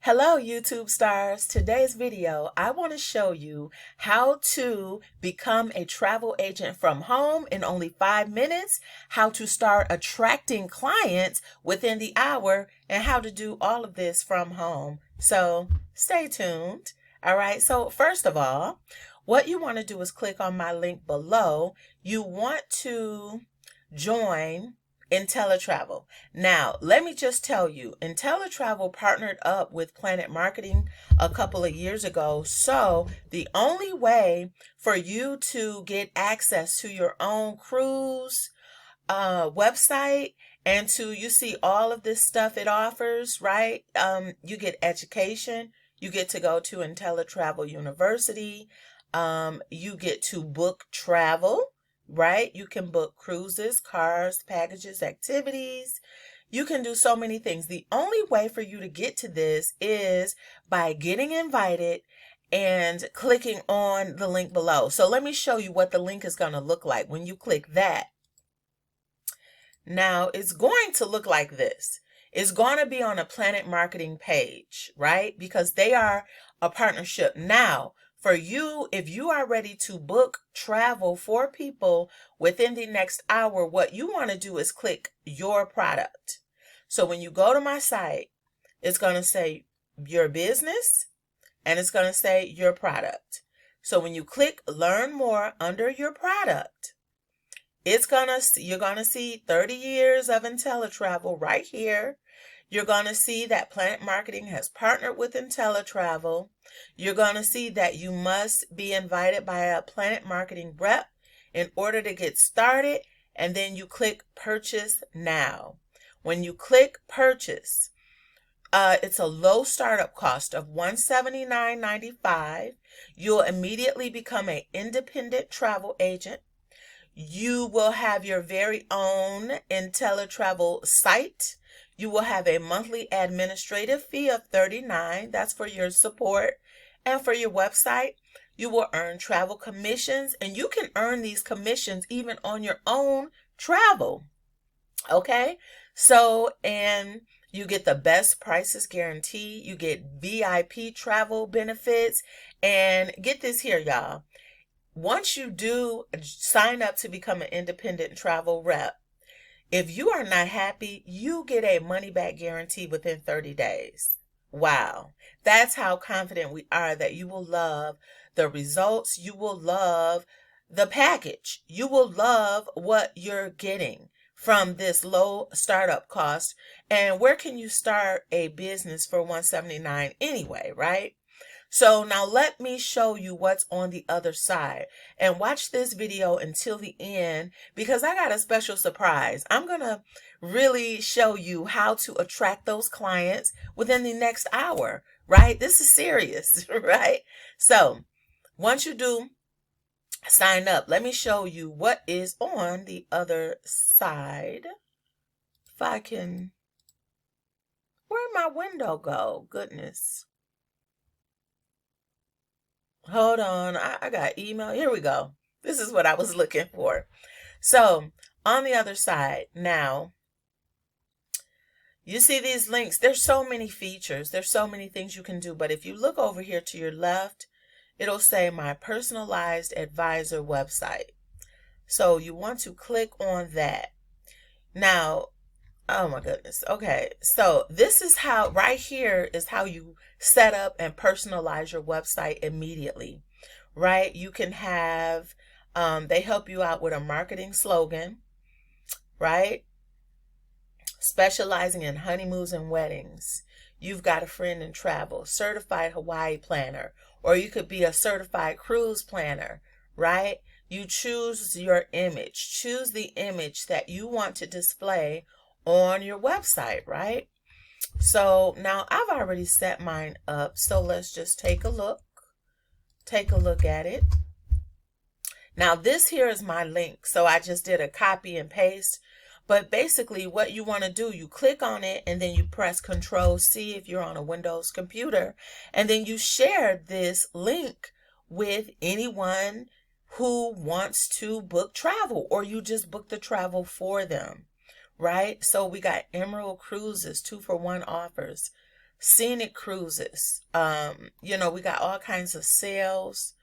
Hello YouTube stars. Today's video, I want to show you how to become a travel agent from home in only 5 minutes, how to start attracting clients within the hour, and how to do all of this from home. So stay tuned. All right, so first of all, what you want to do is click on my link below. You want to join InteleTravel. Now, let me just tell you, InteleTravel partnered up with Planet Marketing a couple of years ago. So the only way for you to get access to your own cruise website and you see all of this stuff it offers, right? You get education. You get to go to InteleTravel University. You get to book travel. Right? You can book cruises, cars, packages, activities. You can do so many things. The only way for you to get to this is by getting invited and clicking on the link below. So let me show you what the link is going to look like when you click that. Now, it's going to look like this. It's going to be on a Planet Marketing page, right? Because they are a partnership. Now, for you, if you are ready to book travel for people within the next hour, what you want to do is click your product. So when you go to my site, it's going to say your business and it's going to say your product. So when you click learn more under your product, you're going to see 30 years of InteleTravel right here. You're going to see that Planet Marketing has partnered with InteleTravel. You're going to see that you must be invited by a Planet Marketing rep in order to get started. And then you click Purchase Now. When you click Purchase, it's a low startup cost of $179.95. You'll immediately become an independent travel agent. You will have your very own InteleTravel site. You will have a monthly administrative fee of $39. That's for your support and for your website. You will earn travel commissions, and you can earn these commissions even on your own travel. Okay? So, and you get the best prices guarantee. You get VIP travel benefits. And get this here, y'all. Once you do sign up to become an independent travel rep, if you are not happy, you get a money-back guarantee within 30 days. Wow. That's how confident we are that you will love the results. You will love the package. You will love what you're getting from this low startup cost. And where can you start a business for $179 anyway, right? So now let me show you what's on the other side, and watch this video until the end because I got a special surprise. I'm going to really show you how to attract those clients within the next hour, right? This is serious, right? So once you do sign up, let me show you what is on the other side. If I can, where'd my window go? Goodness. Hold on, I got email. Here we go. This is what I was looking for. So on the other side, now, you see these links. There's so many features. There's so many things you can do. But if you look over here to your left, it'll say my personalized advisor website. So you want to click on that. Now, oh my goodness. Okay. So this is how, right here is how you set up and personalize your website immediately, right? You can have, they help you out with a marketing slogan, right? Specializing in honeymoons and weddings. You've got a friend in travel, certified Hawaii planner, or you could be a certified cruise planner, right? You choose your image, choose the image that you want to display on your website, right? So now I've already set mine up. So let's just take a look at it. Now this here is my link. So I just did a copy and paste, but basically what you want to do, you click on it and then you press Control-C if you're on a Windows computer, and then you share this link with anyone who wants to book travel, or you just book the travel for them. Right? So we got Emerald Cruises, 2-for-1 offers. scenic cruises. You know, we got all kinds of sales.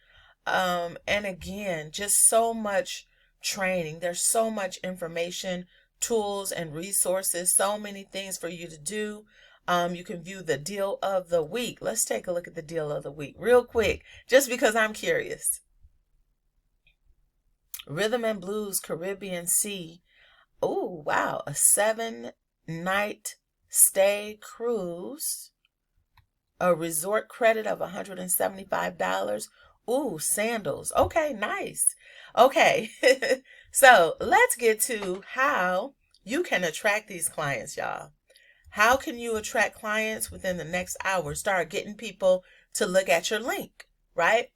And again, just so much training. There's so much information, tools, and resources, so many things for you to do. You can view the deal of the week. Let's take a look at the deal of the week real quick, just because I'm curious. Rhythm and Blues Caribbean Sea. Oh, wow. A 7-night stay cruise. A resort credit of $175. Ooh, sandals. Okay, nice. Okay. So let's get to how you can attract these clients, y'all. How can you attract clients within the next hour? Start getting people to look at your link, right?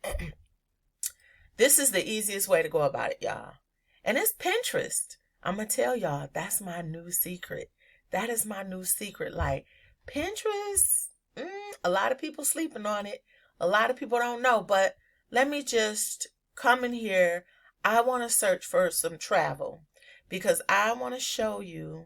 This is the easiest way to go about it, y'all. And it's Pinterest. I'm going to tell y'all, that's my new secret. That is my new secret. Like, Pinterest, a lot of people sleeping on it. A lot of people don't know, but let me just come in here. I want to search for some travel because I want to show you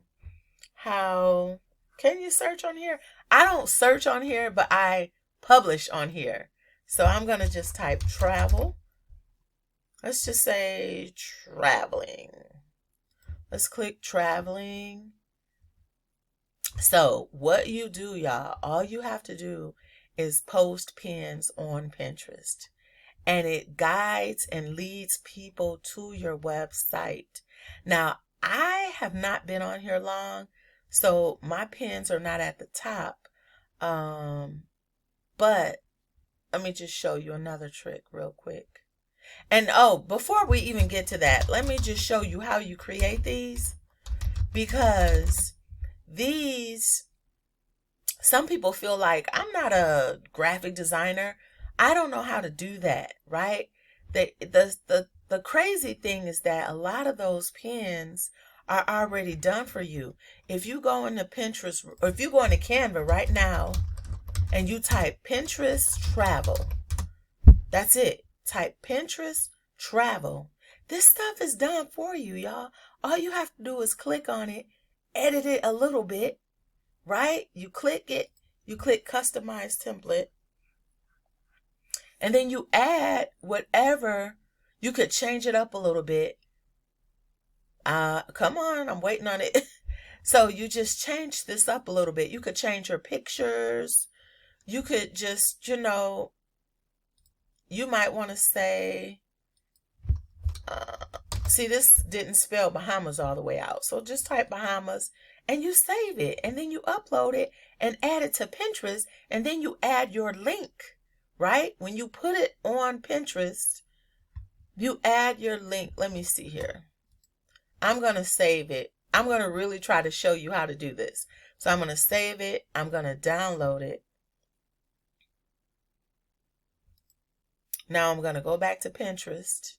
how. Can you search on here? I don't search on here, but I publish on here. So I'm going to just type travel. Let's just say traveling. Let's click traveling. So what you do, y'all, all you have to do is post pins on Pinterest. And it guides and leads people to your website. Now, I have not been on here long, so my pins are not at the top. But let me just show you another trick real quick. And before we even get to that, let me just show you how you create these. Because these, some people feel like, I'm not a graphic designer. I don't know how to do that, right? The crazy thing is that a lot of those pins are already done for you. If you go into Pinterest, or if you go into Canva right now and you type Pinterest travel, that's it. Type Pinterest travel. This stuff is done for you, y'all. All you have to do is click on it, edit it a little bit, right? You click it, you click customize template, and then you add whatever. You could change it up a little bit. Come on, I'm waiting on it. So you just change this up a little bit. You could change your pictures. You could just, you might want to say, see, this didn't spell Bahamas all the way out. So just type Bahamas and you save it. And then you upload it and add it to Pinterest. And then you add your link, right? When you put it on Pinterest, you add your link. Let me see here. I'm going to save it. I'm going to really try to show you how to do this. So I'm going to save it. I'm going to download it. Now I'm going to go back to Pinterest.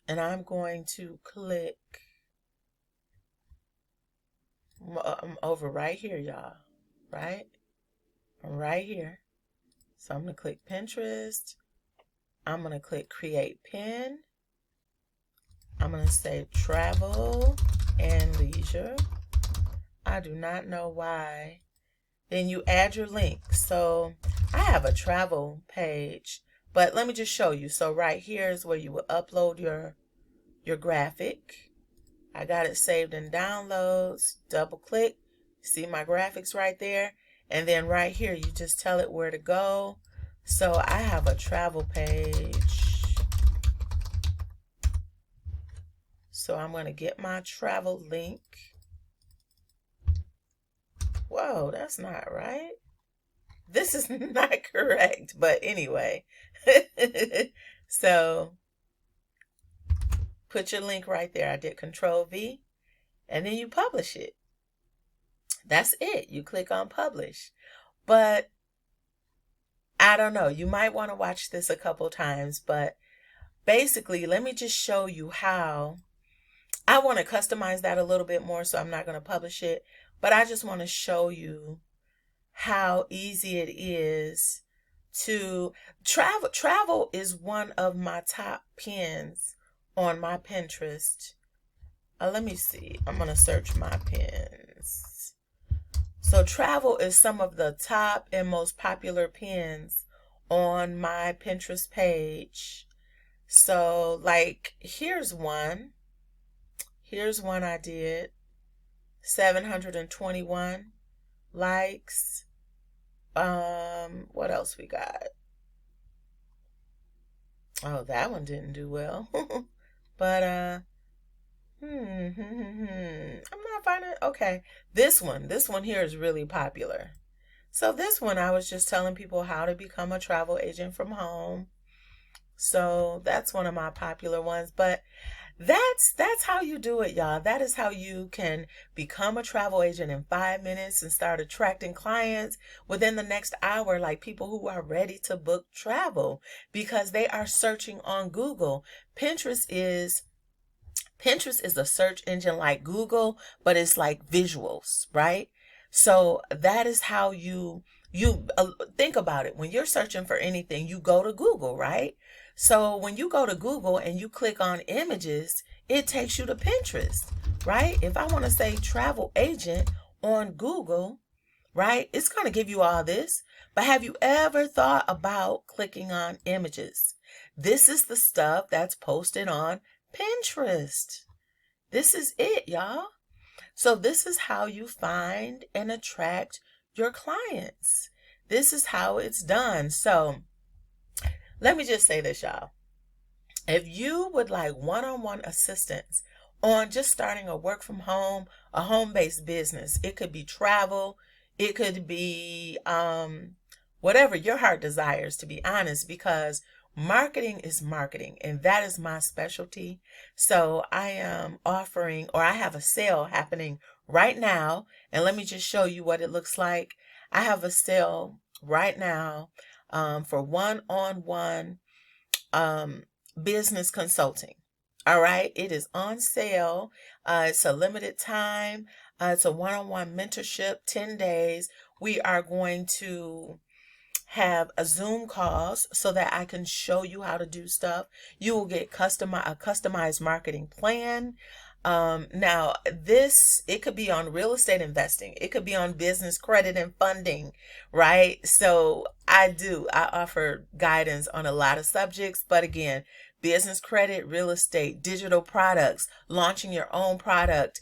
And I'm going to click. I'm over right here, y'all. Right? I'm right here. So I'm going to click Pinterest. I'm going to click Create Pin. I'm going to say Travel and Leisure. I do not know why. Then you add your link. So I have a travel page, but let me just show you. So right here is where you will upload your graphic. I got it saved in downloads. Double click. See my graphics right there. And then right here, you just tell it where to go. So I have a travel page. So I'm going to get my travel link. Whoa, that's not right. This is not correct, but anyway. So put your link right there. I did Control V and then you publish it. That's it. You click on publish. But I don't know. You might want to watch this a couple times, but basically, let me just show you how. I want to customize that a little bit more, so I'm not going to publish it. But I just want to show you how easy it is to travel. Travel is one of my top pins on my Pinterest. Let me see. I'm going to search my pins. So travel is some of the top and most popular pins on my Pinterest page. So like, here's one. Here's one I did. 721 likes. What else we got? Oh, that one didn't do well. But I'm not finding. Okay, this one here is really popular. So this one, I was just telling people how to become a travel agent from home. So that's one of my popular ones. But that's how you do it, y'all. That is how you can become a travel agent in 5 minutes and start attracting clients within the next hour, like people who are ready to book travel because they are searching on Google. Pinterest is a search engine like Google, but it's like visuals, right? So that is how you think about it. When you're searching for anything, you go to Google, right? So when you go to Google and you click on images, it takes you to Pinterest, right? If I want to say travel agent on Google, right, it's going to give you all this. But have you ever thought about clicking on images? This is the stuff that's posted on Pinterest. This is it, y'all. So this is how you find and attract your clients. This is how it's done. So let me just say this, y'all. If you would like one-on-one assistance on just starting a work from home, a home-based business, it could be travel, it could be whatever your heart desires, to be honest, because marketing is marketing, and that is my specialty. So I am offering, or I have a sale happening right now, and let me just show you what it looks like. I have a sale right now for one-on-one business consulting. All right, it is on sale. It's a limited time. It's a one-on-one mentorship, 10 days. We are going to have a Zoom calls so that I can show you how to do stuff. You will get a customized marketing plan. Now it could be on real estate investing. It could be on business credit and funding, right? So I offer guidance on a lot of subjects, but again, business credit, real estate, digital products, launching your own product,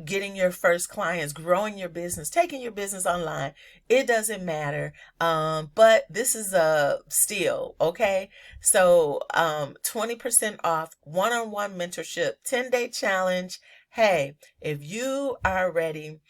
getting your first clients, growing your business, taking your business online. It doesn't matter. But this is a steal, okay? So 20% off one-on-one mentorship, 10-day challenge. Hey, if you are ready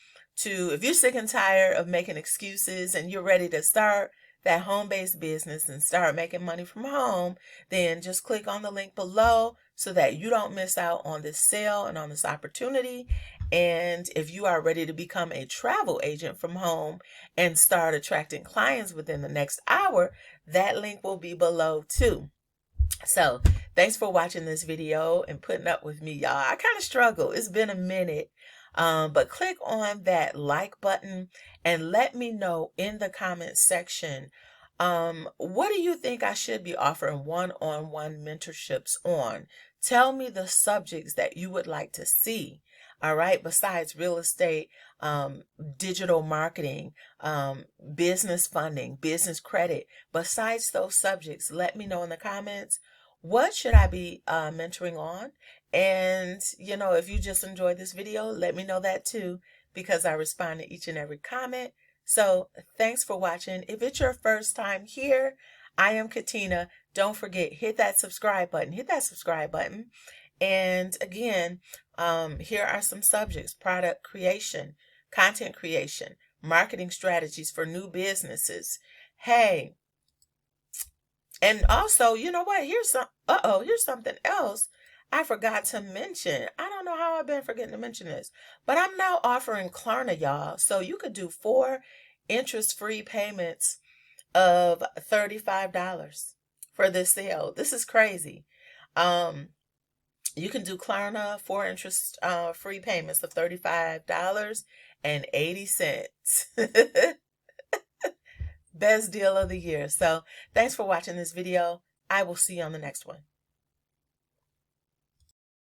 if you're sick and tired of making excuses and you're ready to start that home-based business and start making money from home, then just click on the link below so that you don't miss out on this sale and on this opportunity. And if you are ready to become a travel agent from home and start attracting clients within the next hour, that link will be below too. So thanks for watching this video and putting up with me, y'all. I kind of struggle. It's been a minute. But click on that like button and let me know in the comments section, what do you think I should be offering one-on-one mentorships on? Tell me the subjects that you would like to see. All right, besides real estate, digital marketing, business funding, business credit, besides those subjects, let me know in the comments, what should I be mentoring on? And, if you just enjoyed this video, let me know that too, because I respond to each and every comment. So thanks for watching. If it's your first time here, I am Katina. Don't forget, hit that subscribe button. And again, here are some subjects: product creation, content creation, marketing strategies for new businesses. Hey, and also, you know what? Here's something else I forgot to mention. I don't know how I've been forgetting to mention this, but I'm now offering Klarna, y'all. So you could do 4 interest-free payments of $35 for this sale. This is crazy. You can do Klarna 4 interest-free payments of $35.80. Best deal of the year. So thanks for watching this video. I will see you on the next one.